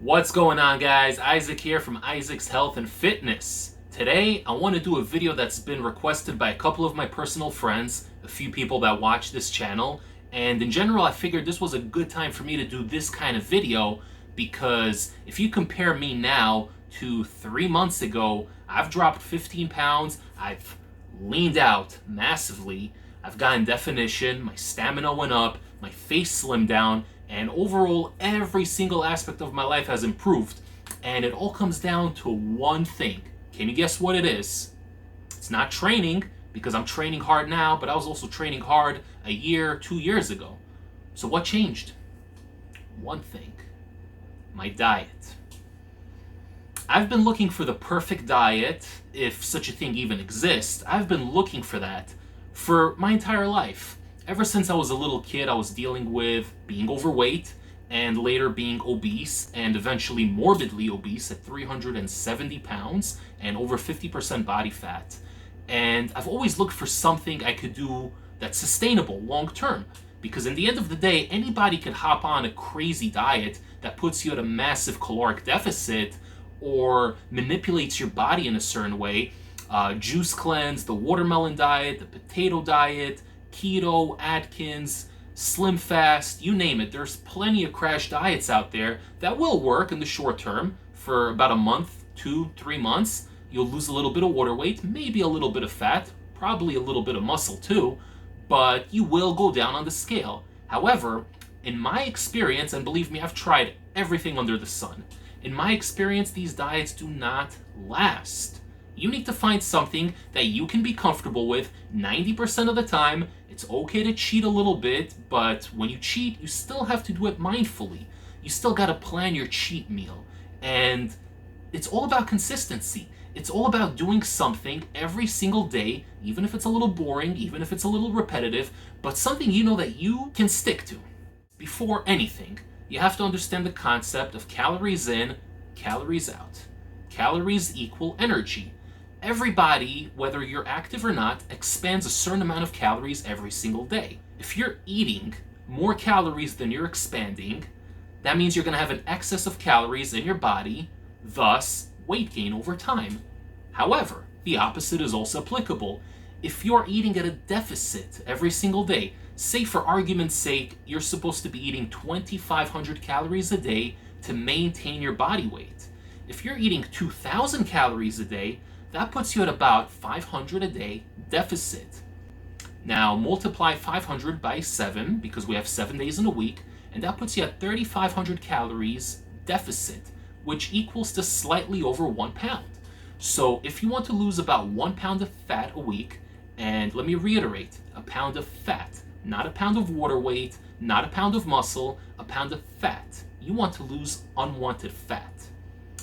What's going on, guys? Isaac here from Isaac's Health and Fitness. Today, I want to do a video that's been requested by a couple of my personal friends, a few people that watch this channel, and in general, I figured this was a good time for me to do this kind of video because if you compare me now to 3 months ago, I've dropped 15 pounds, I've leaned out massively, I've gotten definition, my stamina went up, my face slimmed down, and overall, every single aspect of my life has improved. And it all comes down to one thing. Can you guess what it is? It's not training, because I'm training hard now, but I was also training hard a year, 2 years ago. So what changed? One thing. My diet. I've been looking for the perfect diet, if such a thing even exists. I've been looking for that for my entire life. Ever since I was a little kid, I was dealing with being overweight and later being obese and eventually morbidly obese at 370 pounds and over 50% body fat. And I've always looked for something I could do that's sustainable long term. Because in the end of the day, anybody could hop on a crazy diet that puts you at a massive caloric deficit or manipulates your body in a certain way. Juice cleanse, the watermelon diet, the potato diet, keto, Atkins, slim fast, you name it. There's plenty of crash diets out there that will work in the short term for about a month, 2-3 months. You'll lose a little bit of water weight, maybe a little bit of fat, probably a little bit of muscle too, but you will go down on the scale. However, in my experience, and believe me, I've tried everything under the sun. In my experience, these diets do not last. You need to find something that you can be comfortable with 90% of the time. It's okay to cheat a little bit, but when you cheat, you still have to do it mindfully. You still got to plan your cheat meal. And it's all about consistency. It's all about doing something every single day, even if it's a little boring, even if it's a little repetitive, but something you know that you can stick to. Before anything, you have to understand the concept of calories in, calories out. Calories equal energy. Everybody, whether you're active or not, expands a certain amount of calories every single day. If you're eating more calories than you're expanding, that means you're going to have an excess of calories in your body, thus weight gain over time. However, the opposite is also applicable. If you're eating at a deficit every single day, say for argument's sake, you're supposed to be eating 2,500 calories a day to maintain your body weight. If you're eating 2,000 calories a day, that puts you at about 500 a day deficit. Now multiply 500 by 7 because we have 7 days in a week, and that puts you at 3,500 calories deficit, which equals to slightly over 1 pound. So if you want to lose about 1 pound of fat a week, and let me reiterate, a pound of fat, not a pound of water weight, not a pound of muscle, a pound of fat. You want to lose unwanted fat.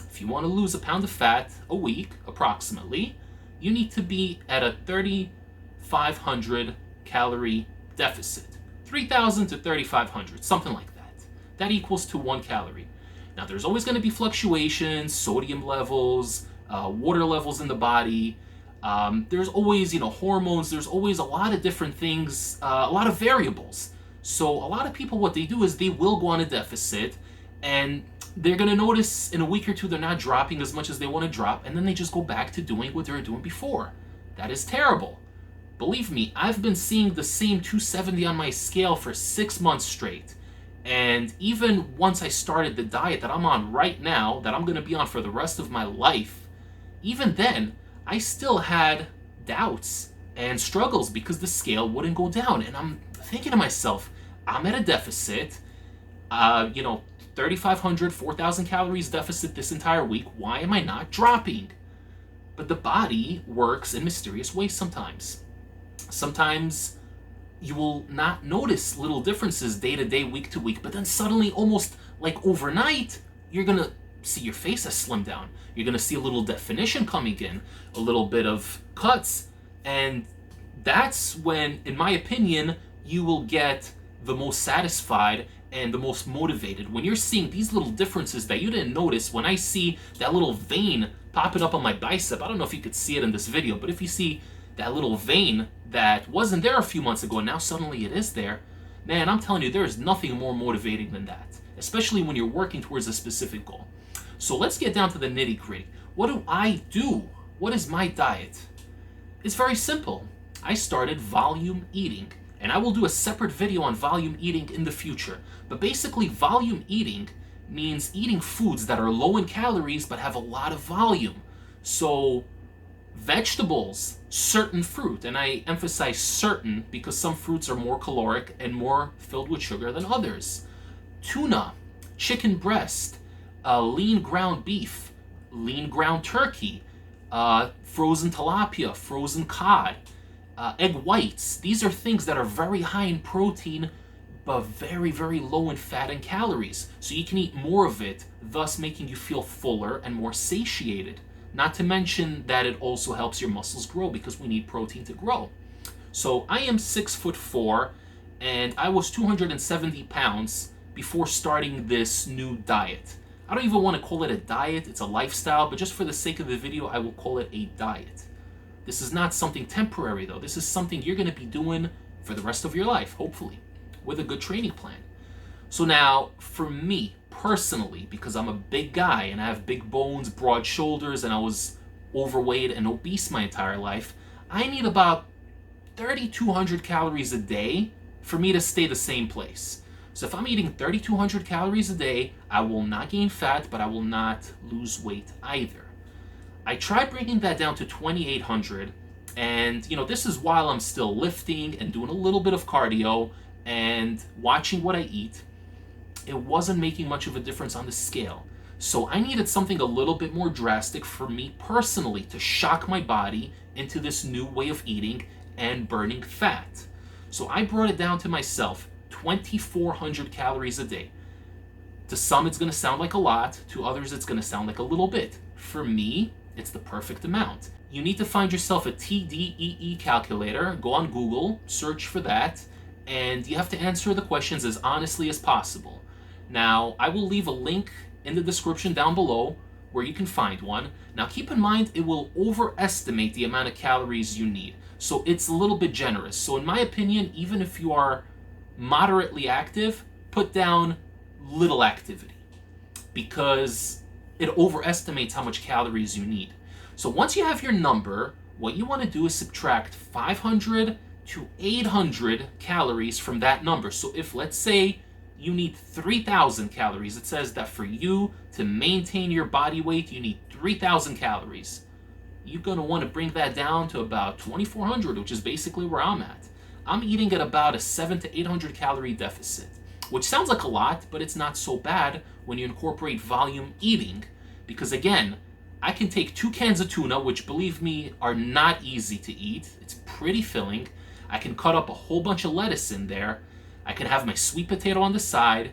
If you want to lose a pound of fat a week, approximately, you need to be at a 3,500 calorie deficit. 3,000 to 3,500, something like that. That equals to 1 calorie. Now, there's always going to be fluctuations, sodium levels, water levels in the body. There's always, hormones. There's always a lot of different things, a lot of variables. So a lot of people, what they do is they will go on a deficit, and they're going to notice in a week or two they're not dropping as much as they want to drop, and then they just go back to doing what they were doing before. That is terrible. Believe me, I've been seeing the same 270 on my scale for 6 months straight. And even once I started the diet that I'm on right now, that I'm going to be on for the rest of my life, even then, I still had doubts and struggles because the scale wouldn't go down. And I'm thinking to myself, I'm at a deficit, 3,500, 4,000 calories deficit this entire week. Why am I not dropping? But the body works in mysterious ways sometimes. Sometimes you will not notice little differences day to day, week to week, but then suddenly, almost like overnight, you're going to see your face has slimmed down. You're going to see a little definition coming in, a little bit of cuts, and that's when, in my opinion, you will get the most satisfied and the most motivated. When you're seeing these little differences that you didn't notice, when I see that little vein popping up on my bicep, I don't know if you could see it in this video, but if you see that little vein that wasn't there a few months ago and now suddenly it is there, man, I'm telling you, there is nothing more motivating than that. especially when you're working towards a specific goal. So let's get down to the nitty-gritty. What do I do? What is my diet? It's very simple. I started volume eating, and I will do a separate video on volume eating in the future. But basically, volume eating means eating foods that are low in calories but have a lot of volume. So vegetables, certain fruit, and I emphasize certain because some fruits are more caloric and more filled with sugar than others. Tuna, chicken breast, lean ground beef, lean ground turkey, frozen tilapia, frozen cod, egg whites. These are things that are very high in protein but very, very low in fat and calories. So you can eat more of it, thus making you feel fuller and more satiated. Not to mention that it also helps your muscles grow because we need protein to grow. So I am 6'4", and I was 270 pounds before starting this new diet. I don't even want to call it a diet, it's a lifestyle, but just for the sake of the video, I will call it a diet. This is not something temporary though. This is something you're going to be doing for the rest of your life, hopefully, with a good training plan. So now, for me personally, because I'm a big guy and I have big bones, broad shoulders, and I was overweight and obese my entire life, I need about 3,200 calories a day for me to stay the same place. So if I'm eating 3,200 calories a day, I will not gain fat, but I will not lose weight either. I tried bringing that down to 2,800, and this is while I'm still lifting and doing a little bit of cardio and watching what I eat. It wasn't making much of a difference on the scale. So I needed something a little bit more drastic for me personally to shock my body into this new way of eating and burning fat. So I brought it down to myself, 2,400 calories a day. To some it's going to sound like a lot, to others it's going to sound like a little bit. For me, it's the perfect amount. You need to find yourself a TDEE calculator, go on Google, search for that, and you have to answer the questions as honestly as possible. Now, I will leave a link in the description down below where you can find one. Now, keep in mind, it will overestimate the amount of calories you need. So it's a little bit generous. So in my opinion, even if you are moderately active, put down little activity because it overestimates how much calories you need. So once you have your number, what you want to do is subtract 500 to 800 calories from that number. So if, let's say, you need 3,000 calories. It says that for you to maintain your body weight, you need 3,000 calories. You're going to want to bring that down to about 2,400, which is basically where I'm at. I'm eating at about a 700 to 800 calorie deficit, which sounds like a lot, but it's not so bad when you incorporate volume eating. Because again, I can take 2 cans of tuna, which believe me are not easy to eat. It's pretty filling. I can cut up a whole bunch of lettuce in there. I can have my sweet potato on the side,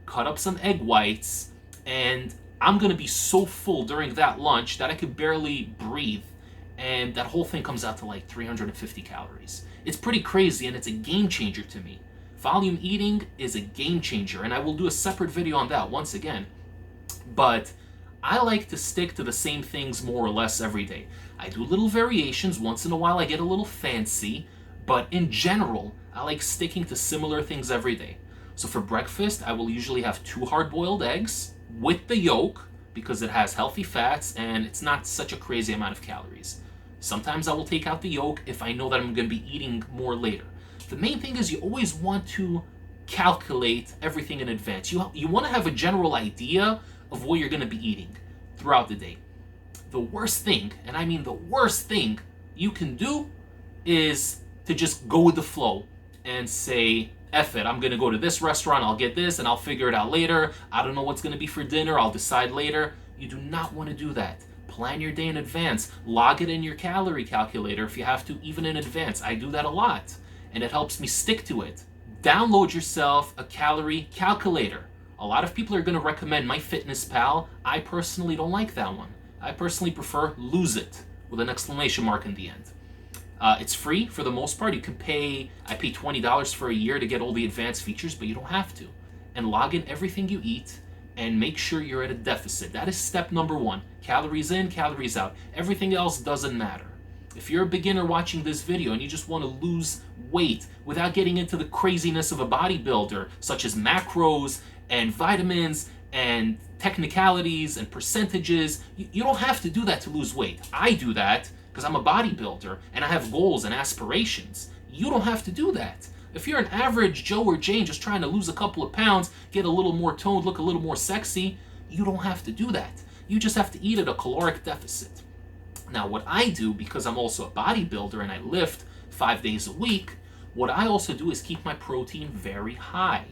cut up some egg whites, and I'm going to be so full during that lunch that I could barely breathe. And that whole thing comes out to like 350 calories. It's pretty crazy, and it's a game changer to me. Volume eating is a game changer, and I will do a separate video on that once again. But I like to stick to the same things more or less every day. I do little variations. Once in a while I get a little fancy, but in general, I like sticking to similar things every day. So for breakfast, I will usually have 2 hard-boiled eggs with the yolk because it has healthy fats and it's not such a crazy amount of calories. Sometimes I will take out the yolk if I know that I'm going to be eating more later. The main thing is you always want to calculate everything in advance. You want to have a general idea of what you're going to be eating throughout the day. The worst thing, and I mean the worst thing you can do is to just go with the flow and say, F it, I'm going to go to this restaurant, I'll get this, and I'll figure it out later. I don't know what's going to be for dinner, I'll decide later. You do not want to do that. Plan your day in advance. Log it in your calorie calculator if you have to, even in advance. I do that a lot, and it helps me stick to it. Download yourself a calorie calculator. A lot of people are going to recommend MyFitnessPal. I personally don't like that one. I personally prefer Lose It with an exclamation mark in the end. It's free for the most part. You can pay, I pay $20 for a year to get all the advanced features, but you don't have to. And log in everything you eat and make sure you're at a deficit. That is step number 1. Calories in, calories out. Everything else doesn't matter. If you're a beginner watching this video and you just want to lose weight without getting into the craziness of a bodybuilder, such as macros and vitamins and technicalities and percentages. You don't have to do that to lose weight. I do that because I'm a bodybuilder and I have goals and aspirations. You don't have to do that. If you're an average Joe or Jane just trying to lose a couple of pounds, get a little more toned, look a little more sexy, you don't have to do that. You just have to eat at a caloric deficit. Now, what I do, because I'm also a bodybuilder and I lift 5 days a week, what I also do is keep my protein very high.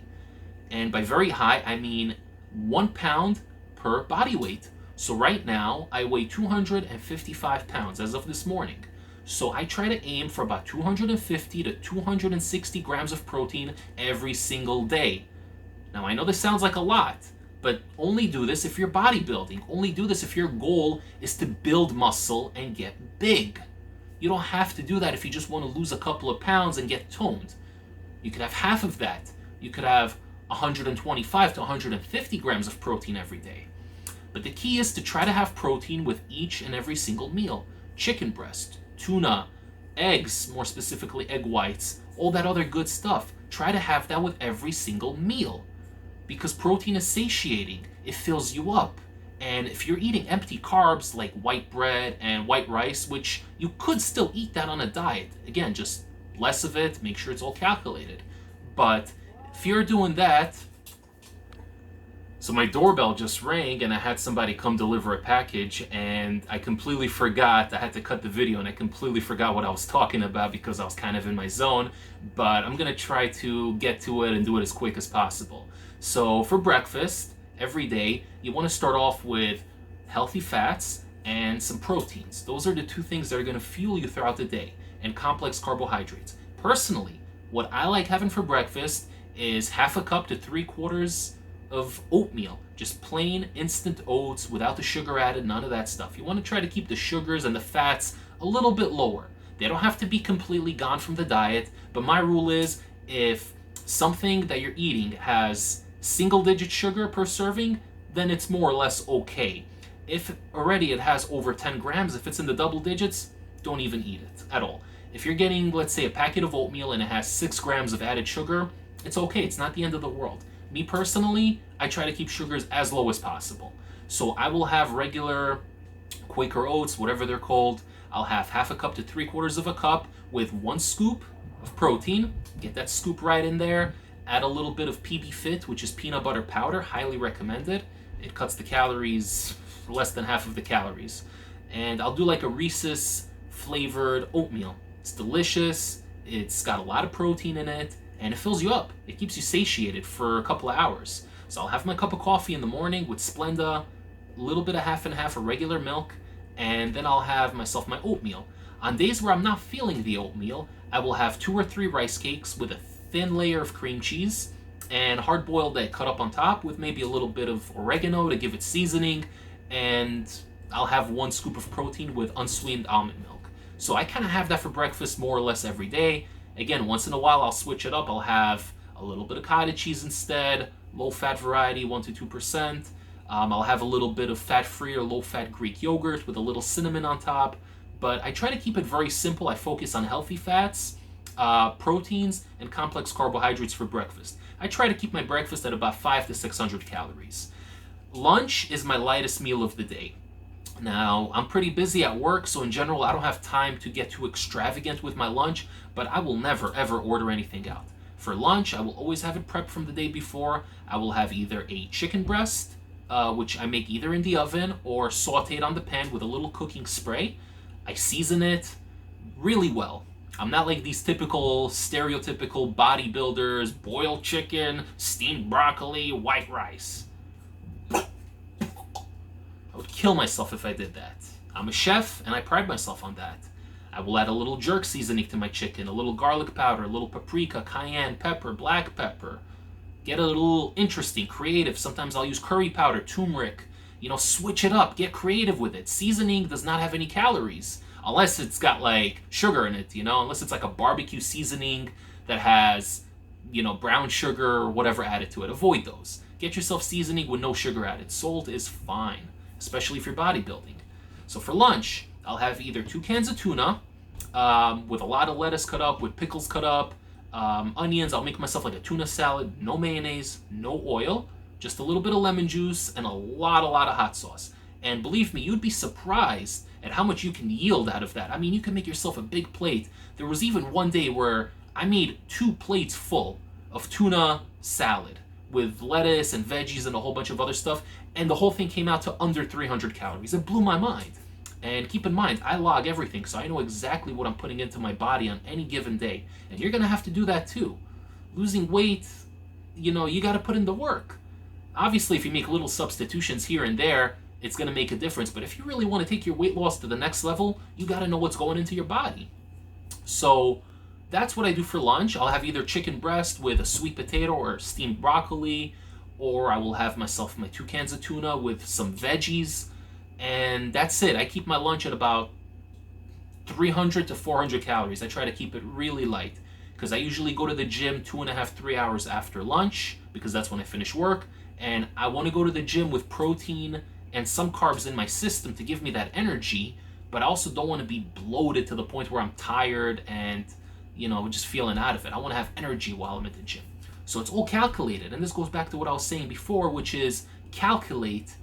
And by very high, I mean 1 pound per body weight. So right now, I weigh 255 pounds as of this morning. So I try to aim for about 250 to 260 grams of protein every single day. Now, I know this sounds like a lot, but only do this if you're bodybuilding. Only do this if your goal is to build muscle and get big. You don't have to do that if you just want to lose a couple of pounds and get toned. You could have half of that. You could have 125 to 150 grams of protein every day. But the key is to try to have protein with each and every single meal. Chicken breast, tuna, eggs, more specifically egg whites, all that other good stuff. Try to have that with every single meal. Because protein is satiating. It fills you up. And if you're eating empty carbs like white bread and white rice, which you could still eat that on a diet, again, just less of it, make sure it's all calculated. But if you're doing that, so my doorbell just rang and I had somebody come deliver a package and I completely forgot. I had to cut the video and I completely forgot what I was talking about because I was kind of in my zone. But I'm going to try to get to it and do it as quick as possible. So for breakfast, every day, you want to start off with healthy fats and some proteins. Those are the two things that are going to fuel you throughout the day, and complex carbohydrates. Personally, what I like having for breakfast is half a cup to 3/4 of oatmeal. Just plain instant oats without the sugar added, none of that stuff. You want to try to keep the sugars and the fats a little bit lower. They don't have to be completely gone from the diet, but my rule is if something that you're eating has single-digit sugar per serving, then it's more or less okay. If already it has over 10 grams, if it's in the double digits, don't even eat it at all. If you're getting, let's say, a packet of oatmeal and it has 6 grams of added sugar, it's okay. It's not the end of the world. Me personally, I try to keep sugars as low as possible. So I will have regular Quaker oats, whatever they're called. I'll have half a cup to 3/4 of a cup with 1 scoop of protein. Get that scoop right in there. Add a little bit of PB Fit, which is peanut butter powder, highly recommended. It cuts the calories, less than half of the calories. And I'll do like a Reese's flavored oatmeal. It's delicious, it's got a lot of protein in it, and it fills you up. It keeps you satiated for a couple of hours. So I'll have my cup of coffee in the morning with Splenda, a little bit of half and half of regular milk, and then I'll have myself my oatmeal. On days where I'm not feeling the oatmeal, I will have 2 or 3 rice cakes with a thin layer of cream cheese and hard-boiled egg cut up on top with maybe a little bit of oregano to give it seasoning, and I'll have 1 scoop of protein with unsweetened almond milk. So I kind of have that for breakfast more or less every day. Again, once in a while I'll switch it up. I'll have a little bit of cottage cheese instead, low-fat variety, 1 to 2%. I'll have a little bit of fat-free or low-fat Greek yogurt with a little cinnamon on top. But I try to keep it very simple. I focus on healthy fats, proteins, and complex carbohydrates for breakfast. I try to keep my breakfast at about 500 to 600 calories. Lunch is my lightest meal of the day. Now, I'm pretty busy at work, so in general, I don't have time to get too extravagant with my lunch, but I will never, ever order anything out. For lunch, I will always have it prepped from the day before. I will have either a chicken breast, which I make either in the oven or sauteed on the pan with a little cooking spray. I season it really well. I'm not like these typical, stereotypical bodybuilders, boiled chicken, steamed broccoli, white rice. I would kill myself if I did that. I'm a chef, and I pride myself on that. I will add a little jerk seasoning to my chicken, a little garlic powder, a little paprika, cayenne pepper, black pepper. Get a little interesting, creative. Sometimes I'll use curry powder, turmeric. Switch it up. Get creative with it. Seasoning does not have any calories. Unless it's got, like, sugar in it, Unless it's like a barbecue seasoning that has, brown sugar or whatever added to it. Avoid those. Get yourself seasoning with no sugar added. Salt is fine, especially if you're bodybuilding. So for lunch, I'll have either 2 cans of tuna with a lot of lettuce cut up, with pickles cut up, onions. I'll make myself like a tuna salad, no mayonnaise, no oil, Just a little bit of lemon juice and a lot of hot sauce. And believe me, you'd be surprised at how much you can yield out of that. I mean, you can make yourself a big plate. There was even one day where I made 2 plates full of tuna salad with lettuce and veggies and a whole bunch of other stuff, and the whole thing came out to under 300 calories. It blew my mind. And keep in mind, I log everything, so I know exactly what I'm putting into my body on any given day. And you're gonna have to do that too. Losing weight, you gotta put in the work. Obviously, if you make little substitutions here and there, it's gonna make a difference. But if you really wanna take your weight loss to the next level, you gotta know what's going into your body. So that's what I do for lunch. I'll have either chicken breast with a sweet potato or steamed broccoli, or I will have myself my 2 cans of tuna with some veggies. And that's it. I keep my lunch at about 300 to 400 calories. I try to keep it really light because I usually go to the gym 2.5, 3 hours after lunch because that's when I finish work. And I want to go to the gym with protein and some carbs in my system to give me that energy, but I also don't want to be bloated to the point where I'm tired and, just feeling out of it. I want to have energy while I'm at the gym. So it's all calculated. And this goes back to what I was saying before, which is calculate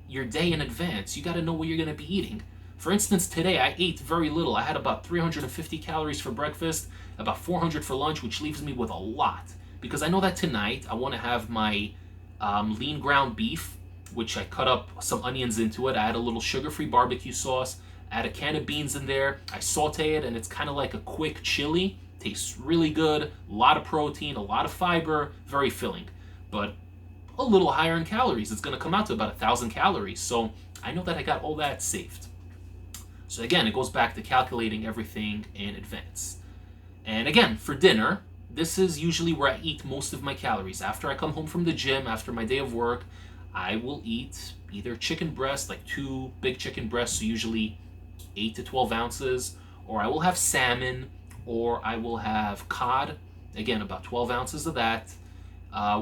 your day in advance. You got to know what you're going to be eating. For instance, today I ate very little. I had about 350 calories for breakfast, about 400 for lunch, which leaves me with a lot. Because I know that tonight I want to have my lean ground beef, which I cut up some onions into it. I add a little sugar-free barbecue sauce, add a can of beans in there. I saute it, and it's kind of like a quick chili. Tastes really good, a lot of protein, a lot of fiber, very filling. But a little higher in calories. It's going to come out to about 1,000 calories. So I know that I got all that saved. So again, it goes back to calculating everything in advance. And again, for dinner, this is usually where I eat most of my calories. After I come home from the gym, after my day of work, I will eat either chicken breast, like 2 big chicken breasts, so usually 8 to 12 ounces, or I will have salmon, or I will have cod, again, about 12 ounces of that.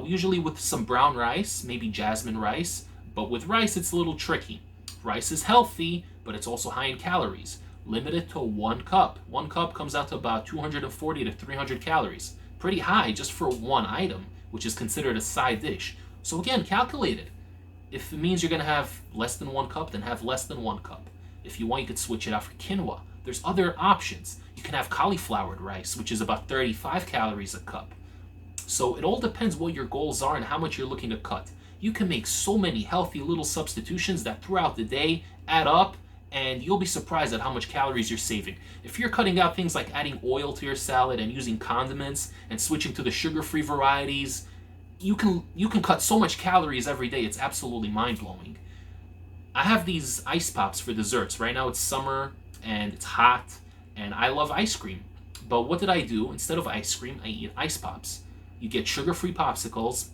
Usually with some brown rice, maybe jasmine rice, but with rice it's a little tricky. Rice is healthy, but it's also high in calories. Limit it to 1 cup. 1 cup comes out to about 240 to 300 calories. Pretty high just for one item, which is considered a side dish. So again, calculate it. If it means you're going to have less than 1 cup, then have less than 1 cup. If you want, you could switch it out for quinoa. There's other options. You can have cauliflowered rice, which is about 35 calories a cup. So it all depends what your goals are and how much you're looking to cut. You can make so many healthy little substitutions that throughout the day add up, and you'll be surprised at how much calories you're saving. If you're cutting out things like adding oil to your salad and using condiments and switching to the sugar-free varieties, you can cut so much calories every day. It's absolutely mind-blowing. I have these ice pops for desserts. Right now it's summer and it's hot, and I love ice cream. But what did I do? Instead of ice cream, I eat ice pops. You get sugar-free popsicles.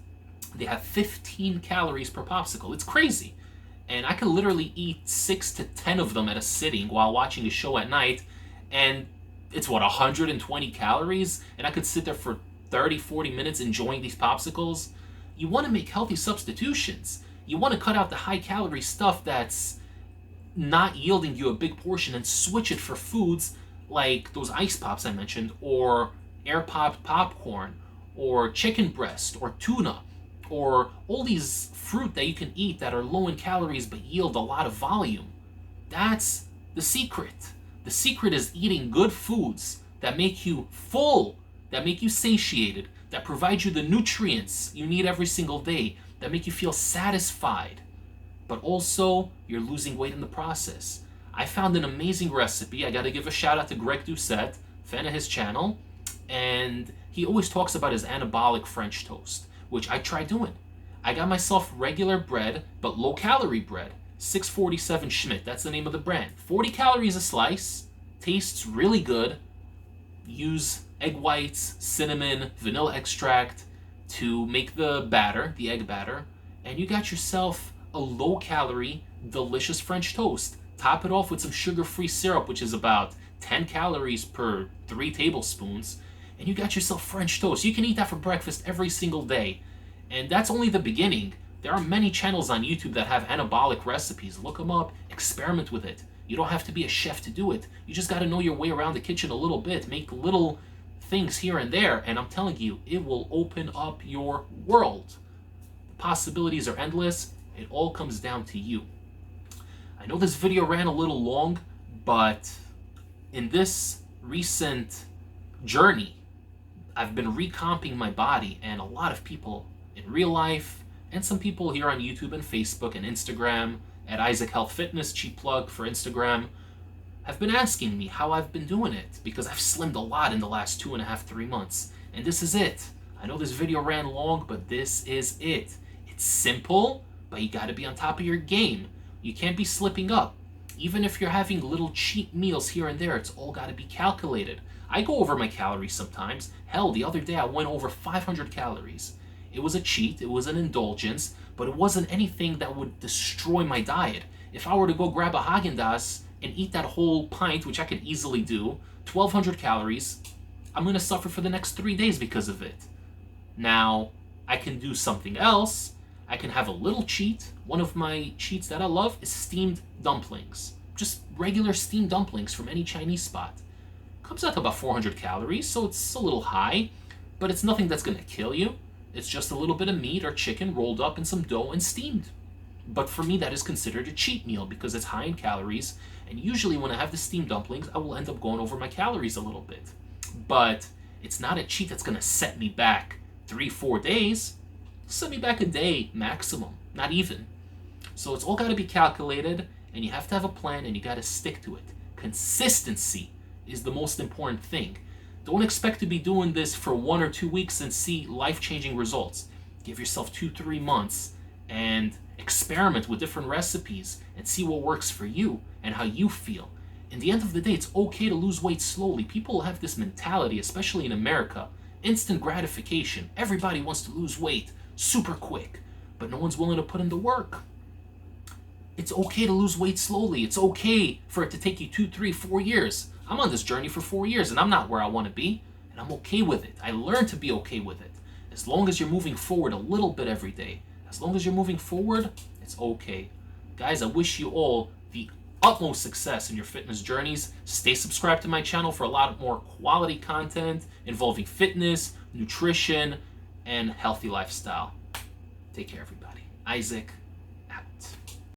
They have 15 calories per popsicle. It's crazy. And I could literally eat 6 to 10 of them at a sitting while watching a show at night. And it's 120 calories? And I could sit there for 30, 40 minutes enjoying these popsicles. You want to make healthy substitutions. You want to cut out the high-calorie stuff that's not yielding you a big portion and switch it for foods like those ice pops I mentioned, or air-popped popcorn, or chicken breast, or tuna, or all these fruit that you can eat that are low in calories but yield a lot of volume. That's the secret. The secret is eating good foods that make you full, that make you satiated, that provide you the nutrients you need every single day, that make you feel satisfied, but also you're losing weight in the process. I found an amazing recipe. I got to give a shout out to Greg Doucette, fan of his channel, and he always talks about his anabolic French toast, which I tried doing. I got myself regular bread, but low-calorie bread. 647 Schmidt, that's the name of the brand. 40 calories a slice, tastes really good. Use egg whites, cinnamon, vanilla extract to make the batter, the egg batter, and you got yourself a low-calorie, delicious French toast. Top it off with some sugar-free syrup, which is about 10 calories per 3 tablespoons, and you got yourself French toast. You can eat that for breakfast every single day. And that's only the beginning. There are many channels on YouTube that have anabolic recipes. Look them up, experiment with it. You don't have to be a chef to do it. You just got to know your way around the kitchen a little bit, make little things here and there, and I'm telling you, it will open up your world. The possibilities are endless. It all comes down to you. I know this video ran a little long, but in this recent journey, I've been recomping my body, and a lot of people in real life and some people here on YouTube and Facebook and Instagram at Isaac Health Fitness, cheap plug for Instagram, have been asking me how I've been doing it, because I've slimmed a lot in the last 2.5, 3 months. And this is it. I know this video ran long, but this is it. It's simple, but you gotta be on top of your game. You can't be slipping up. Even if you're having little cheat meals here and there, it's all gotta be calculated. I go over my calories sometimes. Hell, the other day I went over 500 calories. It was a cheat, it was an indulgence, but it wasn't anything that would destroy my diet. If I were to go grab a Haagen-Dazs and eat that whole pint, which I could easily do, 1,200 calories, I'm going to suffer for the next 3 days because of it. Now, I can do something else. I can have a little cheat. One of my cheats that I love is steamed dumplings. Just regular steamed dumplings from any Chinese spot. Comes out to about 400 calories, so it's a little high, but it's nothing that's going to kill you. It's just a little bit of meat or chicken rolled up in some dough and steamed. But for me, that is considered a cheat meal because it's high in calories, and usually when I have the steamed dumplings, I will end up going over my calories a little bit. But it's not a cheat that's going to set me back 3-4 days. It'll set me back a day maximum, not even. So it's all got to be calculated, and you have to have a plan, and you got to stick to it. Consistency is the most important thing. Don't expect to be doing this for 1 or 2 weeks and see life-changing results. Give yourself 2-3 months and experiment with different recipes and see what works for you and how you feel. In the end of the day, it's okay to lose weight slowly. People have this mentality, especially in America, instant gratification. Everybody wants to lose weight super quick, but no one's willing to put in the work. It's okay to lose weight slowly. It's okay for it to take you 2, 3, 4 years. I'm on this journey for 4 years and I'm not where I want to be, and I'm okay with it. I learned to be okay with it. As long as you're moving forward a little bit every day, as long as you're moving forward, it's okay. Guys, I wish you all the utmost success in your fitness journeys. Stay subscribed to my channel for a lot more quality content involving fitness, nutrition, and healthy lifestyle. Take care, everybody. Isaac.